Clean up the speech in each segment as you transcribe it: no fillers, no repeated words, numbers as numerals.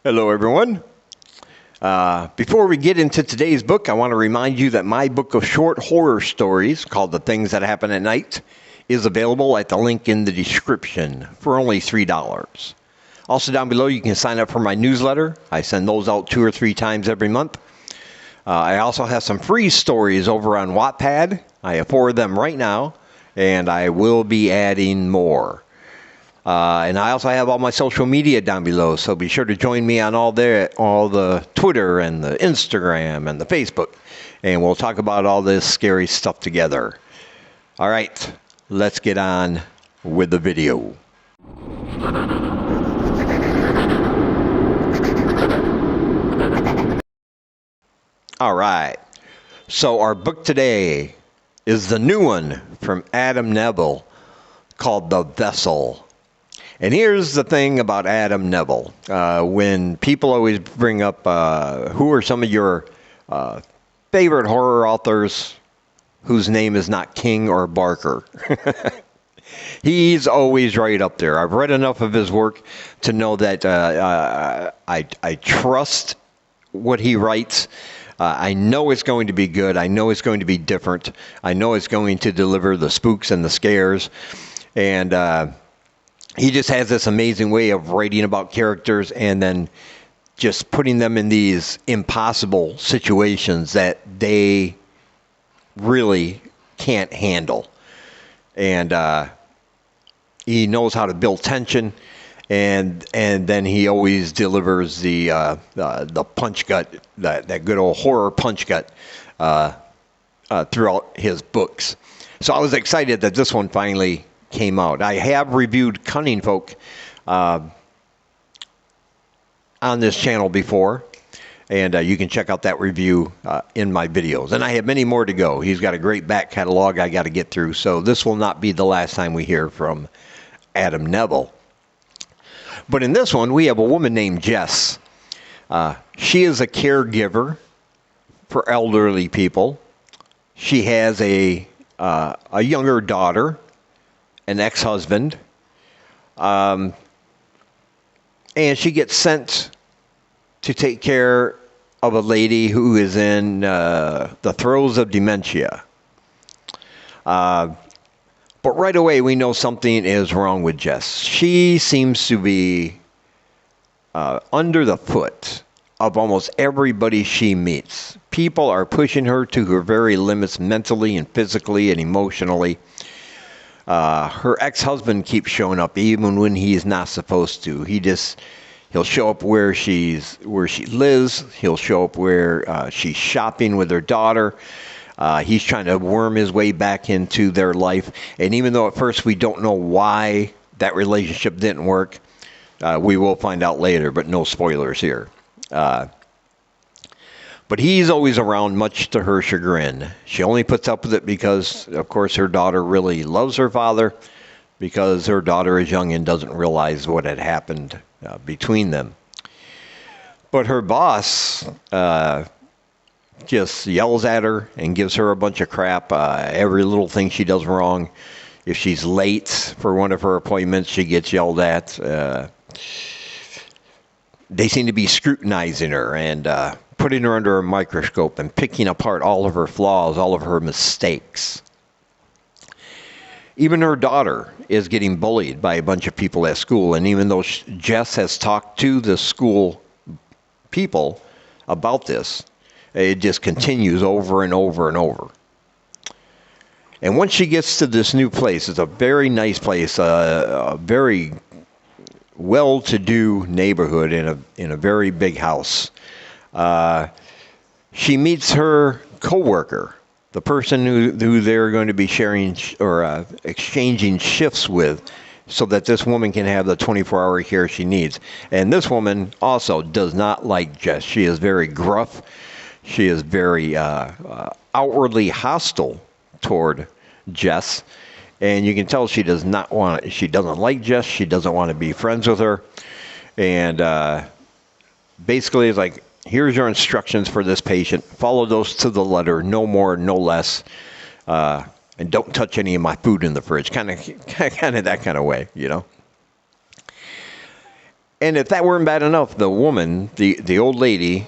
Hello, everyone. Before we get into today's book, I want to remind you that my book of short horror stories called The Things That Happen at Night is available at the link in the description for only $3. Also down below, you can sign up for my newsletter. I send those out 2 or 3 times every month. I also have some free stories over on Wattpad. I have 4 of them right now, and I will be adding more. And I also have all my social media down below, so be sure to join me on all the Twitter and the Instagram and the Facebook, and we'll talk about all this scary stuff together. All right, let's get on with the video. All right, so our book today is the new one from Adam Nevill called The Vessel. And here's the thing about Adam Nevill. When people always bring up who are some of your favorite horror authors whose name is not King or Barker, he's always right up there. I've read enough of his work to know that I trust what he writes. I know it's going to be good. I know it's going to be different. I know it's going to deliver the spooks and the scares. And he just has this amazing way of writing about characters and then just putting them in these impossible situations that they really can't handle. And he knows how to build tension, and then he always delivers the punch gut, that good old horror punch gut throughout his books. So I was excited that this one finally came out. I have reviewed Cunning Folk on this channel before, and you can check out that review in my videos. And I have many more to go. He's got a great back catalog I got to get through, so this will not be the last time we hear from Adam Nevill. But in this one, we have a woman named Jess. She is a caregiver for elderly people. She has a younger daughter, an ex-husband, and she gets sent to take care of a lady who is in the throes of dementia. But right away we know something is wrong with Jess. She seems to be under the foot of almost everybody she meets. People are pushing her to her very limits mentally and physically and emotionally. Her ex-husband keeps showing up even when he's not supposed to. He'll show up where she lives. He'll show up where she's shopping with her daughter. He's trying to worm his way back into their life. And even though at first we don't know why that relationship didn't work, we will find out later, but no spoilers here. But he's always around, much to her chagrin. She only puts up with it because, of course, her daughter really loves her father, because her daughter is young and doesn't realize what had happened between them. But her boss just yells at her and gives her a bunch of crap. Every little thing she does wrong. If she's late for one of her appointments, she gets yelled at. They seem to be scrutinizing her and putting her under a microscope and picking apart all of her flaws, all of her mistakes. Even her daughter is getting bullied by a bunch of people at school, and even though Jess has talked to the school people about this, it just continues over and over and over. And once she gets to this new place, it's a very nice place, a very well-to-do neighborhood in a very big house. She meets her coworker, the person who they're going to be sharing or exchanging shifts with, so that this woman can have the 24-hour care she needs. And this woman also does not like Jess. She is very gruff. She is very outwardly hostile toward Jess. And you can tell she doesn't like Jess. She doesn't want to be friends with her. And basically it's like, here's your instructions for this patient. Follow those to the letter, no more, no less. And don't touch any of my food in the fridge. Kind of that kind of way, you know. And if that weren't bad enough, the woman, the old lady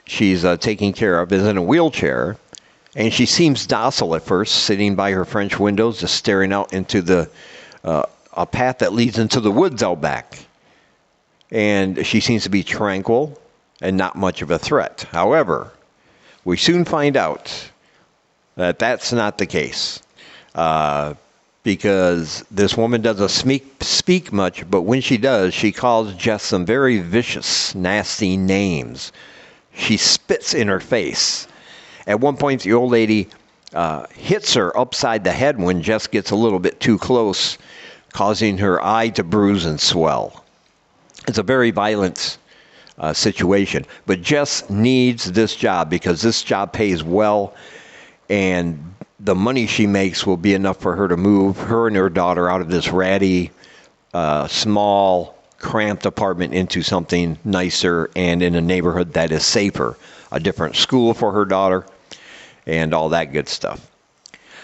she's taking care of, is in a wheelchair, and she seems docile at first, sitting by her French windows, just staring out into the a path that leads into the woods out back. And she seems to be tranquil and not much of a threat. However, we soon find out that that's not the case. Because this woman doesn't speak much, but when she does, she calls Jess some very vicious, nasty names. She spits in her face. At one point, the old lady hits her upside the head when Jess gets a little bit too close, causing her eye to bruise and swell. It's a very violent situation. But Jess needs this job because this job pays well, and the money she makes will be enough for her to move her and her daughter out of this ratty, small, cramped apartment into something nicer and in a neighborhood that is safer. A different school for her daughter and all that good stuff.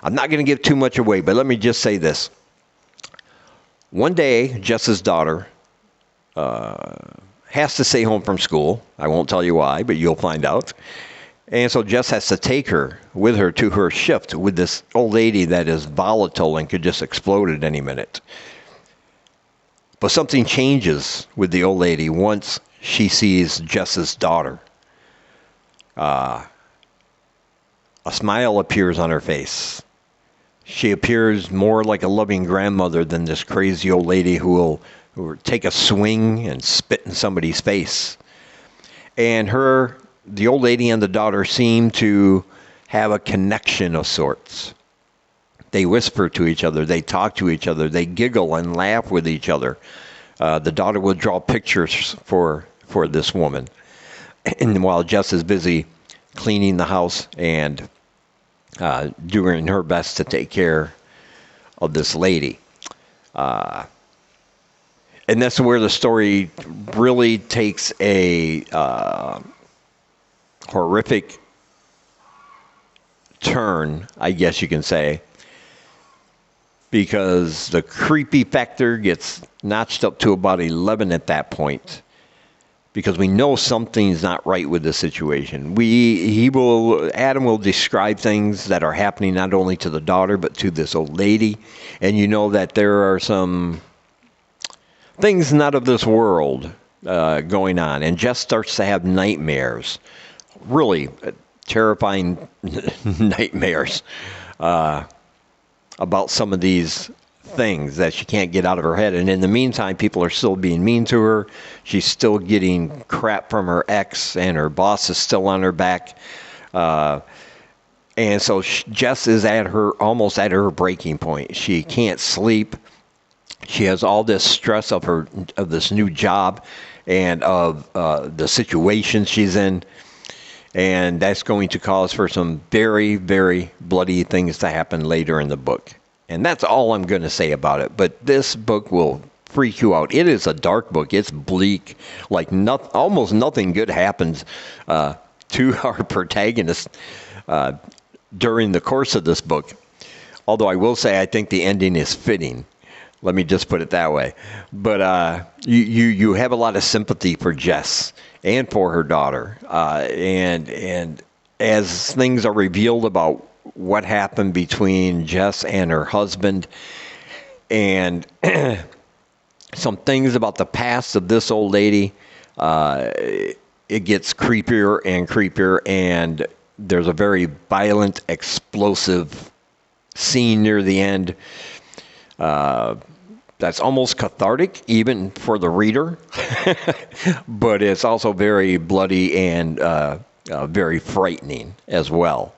I'm not going to give too much away, but let me just say this. One day, Jess's daughter has to stay home from school. I won't tell you why, but you'll find out. And so Jess has to take her with her to her shift with this old lady that is volatile and could just explode at any minute. But something changes with the old lady once she sees Jess's daughter. A smile appears on her face. She appears more like a loving grandmother than this crazy old lady who will take a swing and spit in somebody's face. And the old lady and the daughter seem to have a connection of sorts. They whisper to each other. They talk to each other. They giggle and laugh with each other. The daughter will draw pictures for this woman. And while Jess is busy cleaning the house and doing her best to take care of this lady. And that's where the story really takes a horrific turn, I guess you can say, because the creepy factor gets notched up to about 11 at that point, because we know something's not right with the situation. Adam will describe things that are happening not only to the daughter but to this old lady, and you know that there are some things not of this world going on, and Jess starts to have nightmares. Really terrifying nightmares about some of these things that she can't get out of her head. And in the meantime, people are still being mean to her. She's still getting crap from her ex, and her boss is still on her back. And so Jess is almost at her breaking point. She can't sleep. She has all this stress of this new job and of the situation she's in. And that's going to cause for some very, very bloody things to happen later in the book. And that's all I'm going to say about it. But this book will freak you out. It is a dark book. It's bleak. Like almost nothing good happens to our protagonist during the course of this book. Although I will say I think the ending is fitting. Let me just put it that way. But you have a lot of sympathy for Jess and for her daughter. And as things are revealed about what happened between Jess and her husband, and some things about the past of this old lady, it gets creepier and creepier, and there's a very violent, explosive scene near the end. That's almost cathartic, even for the reader, but it's also very bloody and very frightening as well.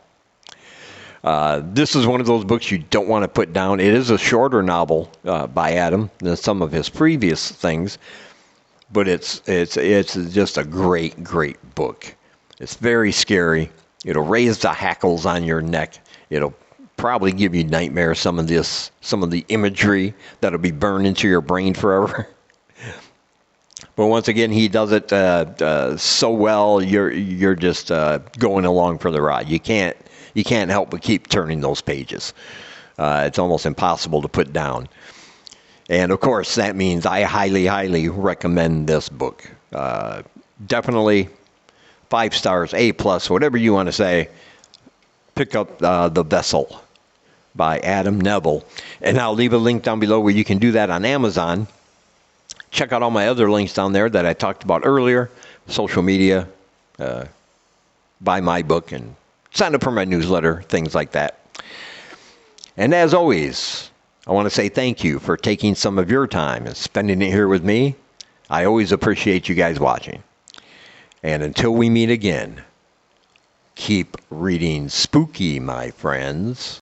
This is one of those books you don't want to put down. It is a shorter novel by Adam than some of his previous things, but it's just a great, great book. It's very scary. It'll raise the hackles on your neck. It'll probably give you nightmares, some of the imagery that'll be burned into your brain forever. But once again, he does it so well, you're just going along for the ride. You can't help but keep turning those pages. It's almost impossible to put down. And of course, that means I highly, highly recommend this book. Definitely 5 stars, A plus, whatever you want to say. Pick up The Vessel by Adam Nevill. And I'll leave a link down below where you can do that on Amazon. Check out all my other links down there that I talked about earlier. Social media, buy my book, and sign up for my newsletter, things like that. And as always, I want to say thank you for taking some of your time and spending it here with me. I always appreciate you guys watching. And until we meet again, keep reading spooky, my friends.